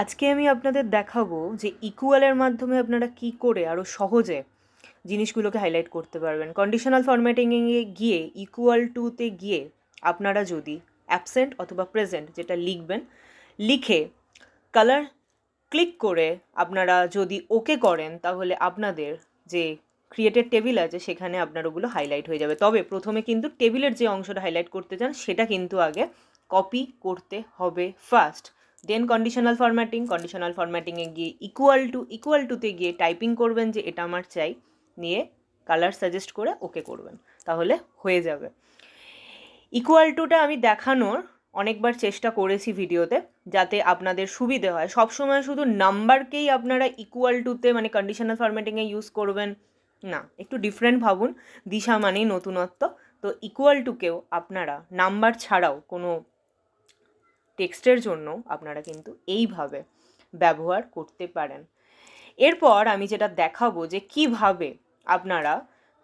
আজকে আমি আপনাদের দেখাবো যে ইকুয়ালের মাধ্যমে আপনারা কি করে আরও সহজে জিনিসগুলোকে হাইলাইট করতে পারবেন। কন্ডিশনাল ফরম্যাটিংয়ে গিয়ে ইকুয়াল টুতে গিয়ে আপনারা যদি অ্যাবসেন্ট অথবা প্রেজেন্ট যেটা লিখবেন, লিখে কালার ক্লিক করে আপনারা যদি ওকে করেন, তাহলে আপনাদের যে ক্রিয়েটেড টেবিল আছে সেখানে আপনার ওগুলো হাইলাইট হয়ে যাবে। তবে প্রথমে কিন্তু টেবিলের যে অংশটা হাইলাইট করতে চান সেটা কিন্তু আগে কপি করতে হবে ফার্স্ট, দেন কন্ডিশনাল ফরম্যাটিংয়ে গিয়ে ইকুয়াল টুতে গিয়ে টাইপিং করবেন যে এটা আমার চাই, নিয়ে কালার সাজেস্ট করে ওকে করবেন, তাহলে হয়ে যাবে। ইকুয়াল টুটা আমি দেখানোর অনেকবার চেষ্টা করেছি ভিডিওতে, যাতে আপনাদের সুবিধে হয়। সবসময় শুধু নাম্বারকেই আপনারা ইকুয়াল টুতে মানে কন্ডিশনাল ফরম্যাটিংয়ে ইউজ করবেন না, একটু ডিফারেন্ট ভাবুন। দিশা মানেই নতুনত্ব। তো ইকুয়াল টুকেও আপনারা নাম্বার ছাড়াও কোনো টেক্সটের জন্য আপনারা কিন্তু এইভাবে ব্যবহার করতে পারেন। এরপর আমি যেটা দেখাবো যে কিভাবে আপনারা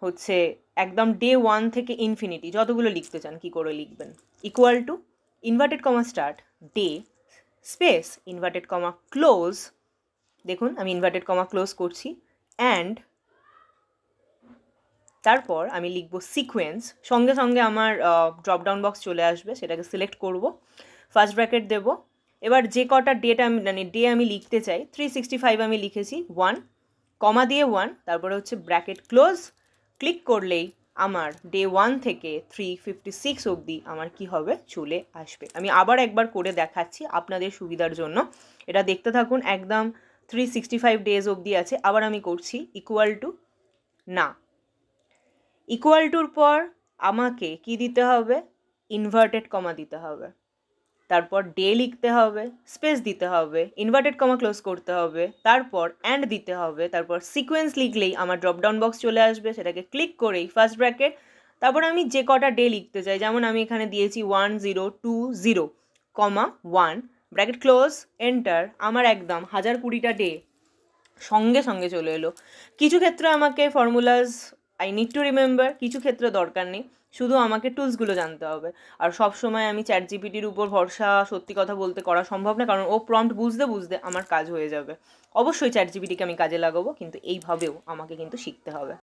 হচ্ছে একদম ডে 1 থেকে ইনফিনিটি যতগুলো লিখতে চান কি করে লিখবেন। Equal to inverted comma start day space inverted comma close, দেখুন আমি ইনভার্টেড কমা ক্লোজ করছি, অ্যান্ড তারপর আমি লিখব সিকোয়েন্স। সঙ্গে সঙ্গে আমার ড্রপডাউন বক্স চলে আসবে, সেটাকে সিলেক্ট করব, ফার্স্ট ব্র্যাকেট দেব। এবার যে কটা ডেটা আমি ডে আমি লিখতে চাই, 365 আমি লিখেছি, 1 কমা দিয়ে 1, তারপরে হচ্ছে ব্র্যাকেট ক্লোজ। ক্লিক করলেই আমার ডে 1 থেকে 356 অবধি আমার কি হবে চলে আসবে। আমি আবার একবার করে দেখাচ্ছি আপনাদের সুবিধার জন্য, এটা দেখতে থাকুন। একদম 365 ডেজ অবধি আছে। আবার আমি করছি ইকুয়াল টু না, ইকুয়াল টুর পর আমাকে কি দিতে হবে, ইনভার্টেড কমা দিতে হবে, তারপর ডে লিখতে হবে, স্পেস দিতে হবে, ইনভার্টেড কমা ক্লোজ করতে হবে, তারপর অ্যান্ড দিতে হবে, তারপর সিকোয়েন্স লিখলেই আমার ড্রপডাউন বক্স চলে আসবে, সেটাকে ক্লিক করেই ফার্স্ট ব্র্যাকেট, তারপর আমি যে কটা ডে লিখতে চাই, যেমন আমি এখানে দিয়েছি 1020 কমা 1 ব্র্যাকেট ক্লোজ এন্টার, আমার একদম 1020টা ডে সঙ্গে সঙ্গে চলে এলো। কিছু ক্ষেত্রে আমাকে formulas I need to remember, কিছু ক্ষেত্রে দরকার নেই, শুধু আমাকে টুলসগুলো জানতে হবে। আর সব সময় আমি চ্যাট জিপিটির উপর ভরসা সত্যি কথা বলতে করা সম্ভব না, কারণ ও প্রম্পট বুঝতে বুঝতে আমার কাজ হয়ে যাবে। অবশ্যই চ্যাট জিপিটিকে আমি কাজে লাগাবো, কিন্তু এইভাবেও আমাকে কিন্তু শিখতে হবে।